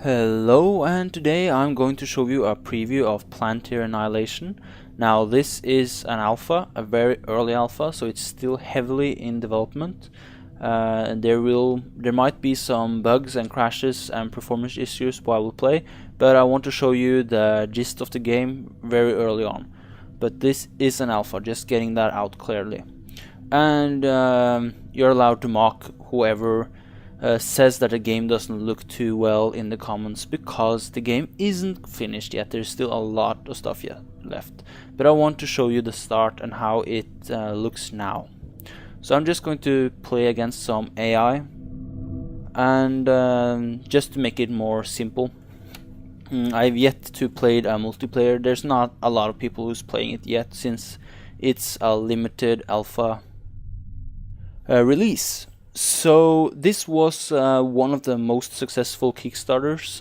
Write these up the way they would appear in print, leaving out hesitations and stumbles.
Hello, and today I'm going to show you a preview of Planetary Annihilation. Now this is an alpha, a very early alpha, so it's still heavily in development. There might be some bugs and crashes and performance issues while we play, but I want to show you the gist of the game very early on. But this is an alpha, just getting that out clearly. And you're allowed to mock whoever says that the game doesn't look too well in the comments, because the game isn't finished yet. There's still a lot of stuff yet left, but I want to show you the start and how it looks now. So I'm just going to play against some AI, and just to make it more simple, I've yet to play a multiplayer. There's not a lot of people who's playing it yet, since it's a limited alpha release. So this was one of the most successful Kickstarters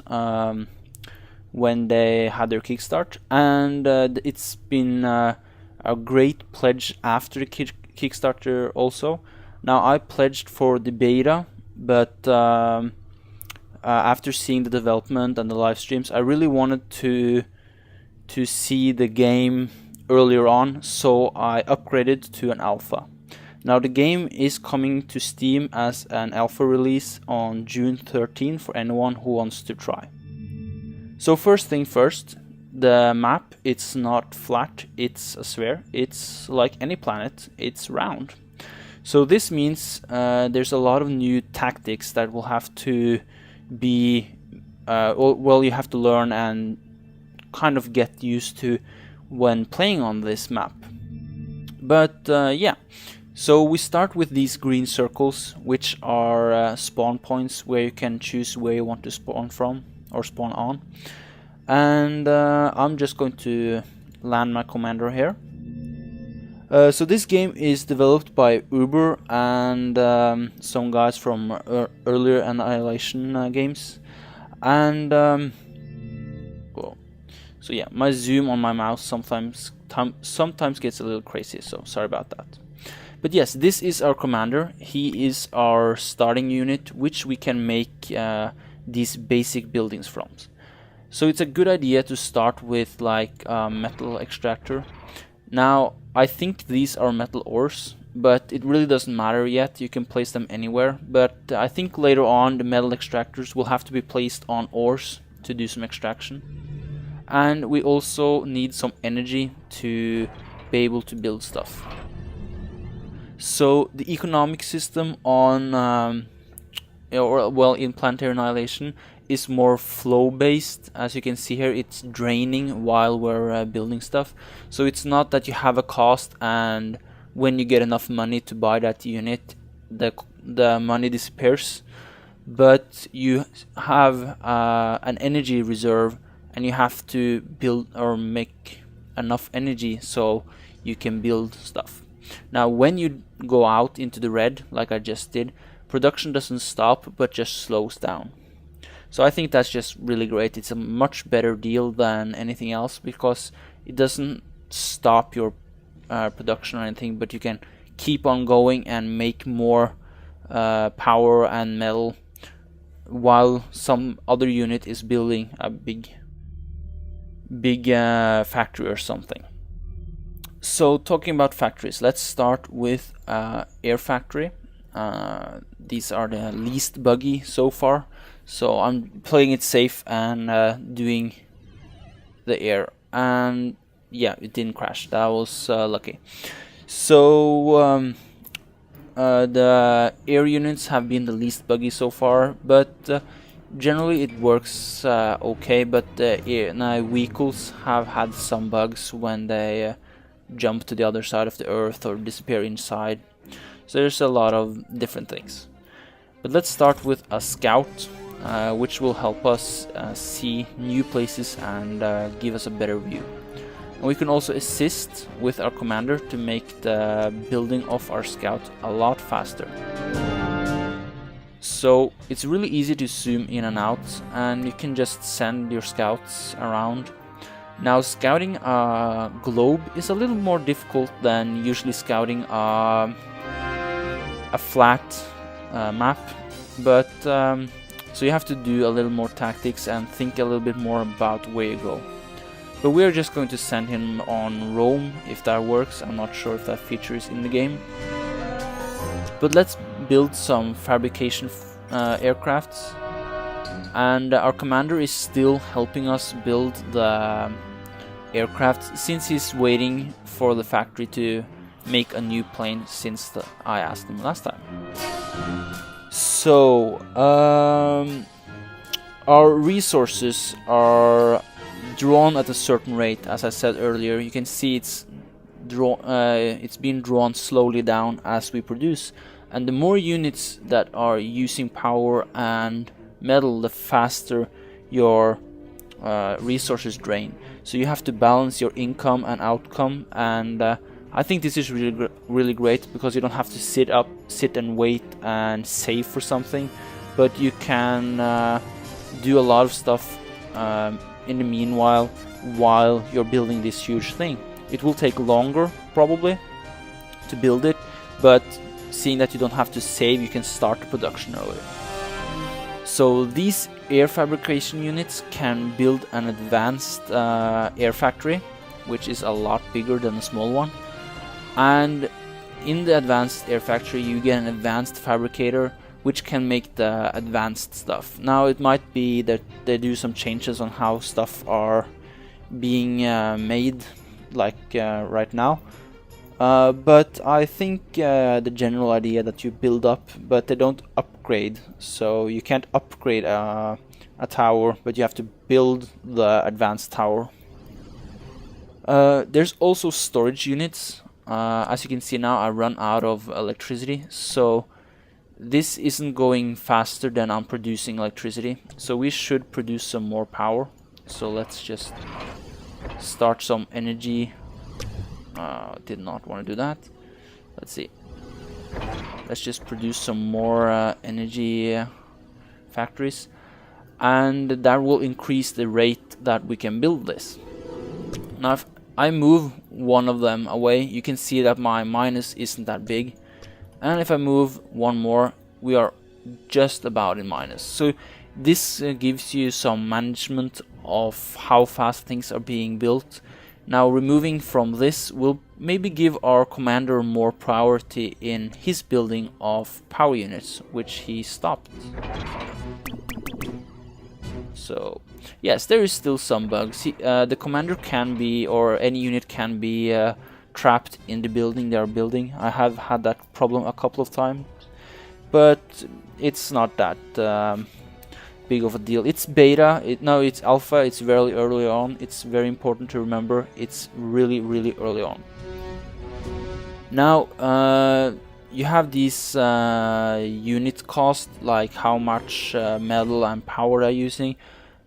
when they had their Kickstart, and it's been a great pledge after the Kickstarter also. Now I pledged for the beta, but after seeing the development and the live streams, I really wanted to see the game earlier on, so I upgraded to an alpha. Now the game is coming to Steam as an alpha release on June 13 for anyone who wants to try. So first thing first, the map, it's not flat, it's a sphere. It's like any planet, it's round. So this means there's a lot of new tactics that will have to be, you have to learn and kind of get used to when playing on this map. But yeah. So we start with these green circles, which are spawn points where you can choose where you want to spawn from or spawn on. And I'm just going to land my commander here. So this game is developed by Uber and some guys from earlier Annihilation games. And so yeah, my zoom on my mouse sometimes gets a little crazy, so sorry about that. But yes, this is our commander. He is our starting unit, which we can make these basic buildings from. So it's a good idea to start with like a metal extractor. Now I think these are metal ores, but it really doesn't matter yet. You can place them anywhere, but I think later on the metal extractors will have to be placed on ores to do some extraction. And we also need some energy to be able to build stuff. So the economic system on, in Planetary Annihilation is more flow-based. As you can see here, it's draining while we're building stuff. So it's not that you have a cost, and when you get enough money to buy that unit, the money disappears. But you have an energy reserve, and you have to build or make enough energy so you can build stuff. Now when you go out into the red, like I just did, production doesn't stop but just slows down. So I think that's just really great. It's a much better deal than anything else, because it doesn't stop your production or anything, but you can keep on going and make more power and metal while some other unit is building a big factory or something. So talking about factories, let's start with air factory. These are the least buggy so far, so I'm playing it safe and doing the air, and yeah, it didn't crash. That was lucky. So the air units have been the least buggy so far, but generally it works okay. But the vehicles have had some bugs when they jump to the other side of the earth or disappear inside. So there's a lot of different things. But let's start with a scout, which will help us see new places and give us a better view. And we can also assist with our commander to make the building of our scout a lot faster. So it's really easy to zoom in and out, and you can just send your scouts around. Now scouting a globe is a little more difficult than usually scouting a flat map, but So you have to do a little more tactics and think a little bit more about where you go. But we are just going to send him on Rome if that works. I'm not sure if that feature is in the game. But let's build some fabrication aircrafts. And our commander is still helping us build the aircraft since he's waiting for the factory to make a new plane since I asked him last time. So our resources are drawn at a certain rate. As I said earlier, you can see it's being drawn slowly down as we produce, and the more units that are using power and metal, the faster your resources drain. So you have to balance your income and outcome, and I think this is really great because you don't have to sit and wait and save for something, but you can do a lot of stuff in the meanwhile while you're building this huge thing. It will take longer probably to build it, but seeing that you don't have to save, you can start the production earlier. So these air fabrication units can build an advanced air factory, which is a lot bigger than a small one. And in the advanced air factory you get an advanced fabricator, which can make the advanced stuff. Now it might be that they do some changes on how stuff are being made, like right now. But I think the general idea that you build up, but they don't upgrade. So you can't upgrade a tower, but you have to build the advanced tower. There's also storage units. As you can see now, I run out of electricity, so this isn't going faster than I'm producing electricity. So we should produce some more power. So let's just start some energy. Did not want to do that. Let's see. Let's just produce some more energy factories, and that will increase the rate that we can build this. Now if I move one of them away, you can see that my minus isn't that big, and if I move one more, we are just about in minus. So this gives you some management of how fast things are being built. Now removing from this will maybe give our commander more priority in his building of power units, which he stopped. So yes, there is still some bugs. The commander can be, or any unit can be trapped in the building they are building. I have had that problem a couple of times, but it's not that big of a deal. It's beta, no, it's alpha, it's very early on. It's very important to remember, it's really early on. Now you have these unit cost, like how much metal and power they're using,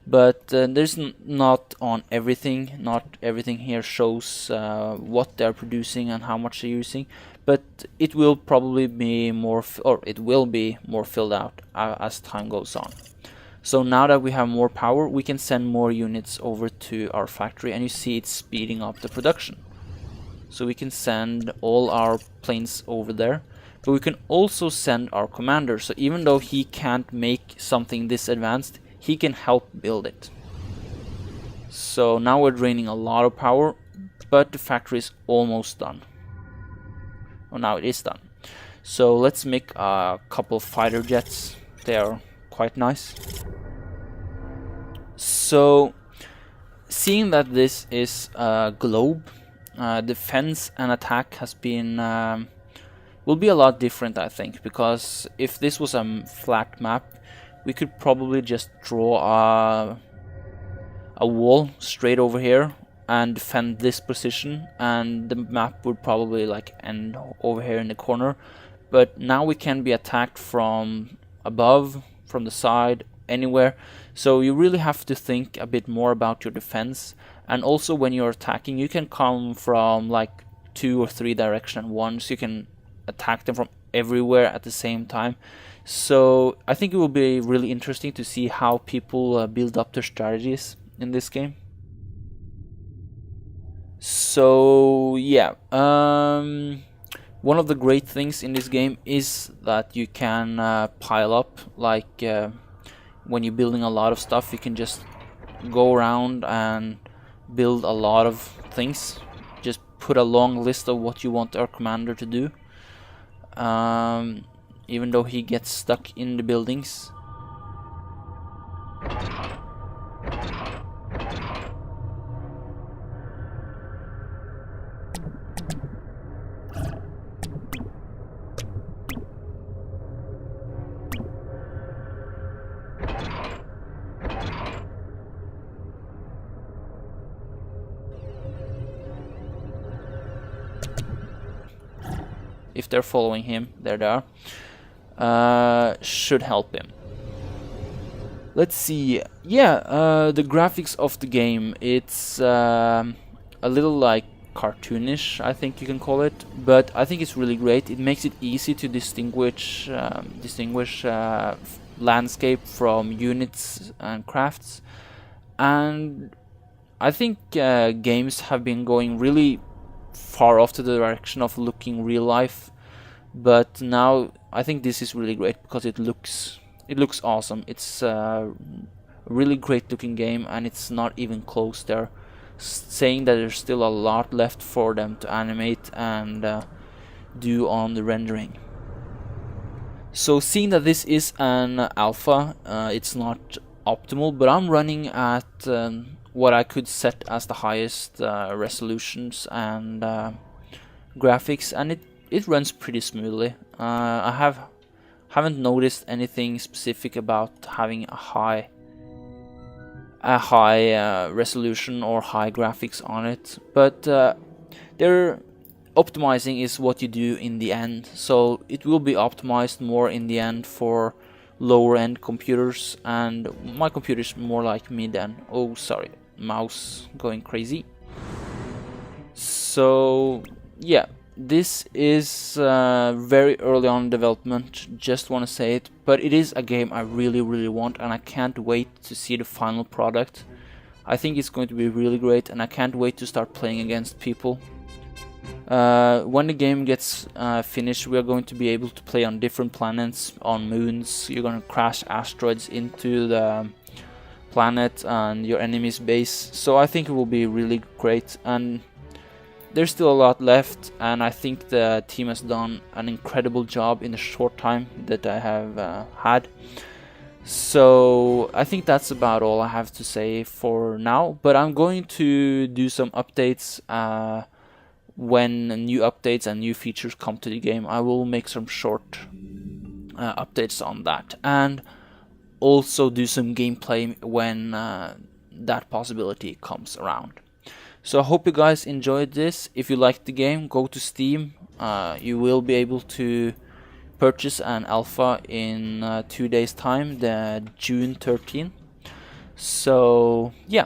but there's not on everything. Not everything here shows what they're producing and how much they're using, but it will probably be more, or it will be more filled out as time goes on. So now that we have more power, we can send more units over to our factory, and you see it's speeding up the production. So we can send all our planes over there, but we can also send our commander. So even though he can't make something this advanced, he can help build it. So now we're draining a lot of power, but the factory is almost done. Oh, now it is done. So let's make a couple fighter jets. They are quite nice. So seeing that this is a globe, defense and attack has been will be a lot different, I think, because if this was a flat map, we could probably just draw a wall straight over here and defend this position, and the map would probably like end over here in the corner. But now we can be attacked from above, from the side, anywhere. So you really have to think a bit more about your defense, and also when you're attacking, you can come from like 2 or 3 directions at once. You can attack them from everywhere at the same time. So I think it will be really interesting to see how people build up their strategies in this game. So yeah, one of the great things in this game is that you can pile up, like when you're building a lot of stuff, you can just go around and build a lot of things. Just put a long list of what you want our commander to do, even though he gets stuck in the buildings. If they're following him, there they are. Should help him. Let's see. Yeah, the graphics of the game, it's a little like cartoonish, I think you can call it, but I think it's really great. It makes it easy to distinguish landscape from units and crafts, and I think games have been going really far off to the direction of looking real life, but now I think this is really great because it looks awesome. It's a really great looking game, and it's not even close. They're saying that there's still a lot left for them to animate and do on the rendering. So seeing that this is an alpha, it's not optimal, but I'm running at what I could set as the highest resolutions and graphics, and it runs pretty smoothly. I haven't noticed anything specific about having a high resolution or high graphics on it, but they're optimizing is what you do in the end, so it will be optimized more in the end for lower end computers, and my computer is more like mid end. Oh, sorry, mouse going crazy. So yeah, this is very early on in development, just want to say it, but it is a game I really want, and I can't wait to see the final product. I think it's going to be really great, and I can't wait to start playing against people. When the game gets finished, we are going to be able to play on different planets, on moons. You're going to crash asteroids into the planet and your enemy's base, so I think it will be really great, and there's still a lot left, and I think the team has done an incredible job in the short time that I have had. So I think that's about all I have to say for now, but I'm going to do some updates when new updates and new features come to the game. I will make some short updates on that, and also do some gameplay when that possibility comes around. So I hope you guys enjoyed this. If you liked the game, go to Steam. You will be able to purchase an alpha in 2 days time, the June 13th. So yeah,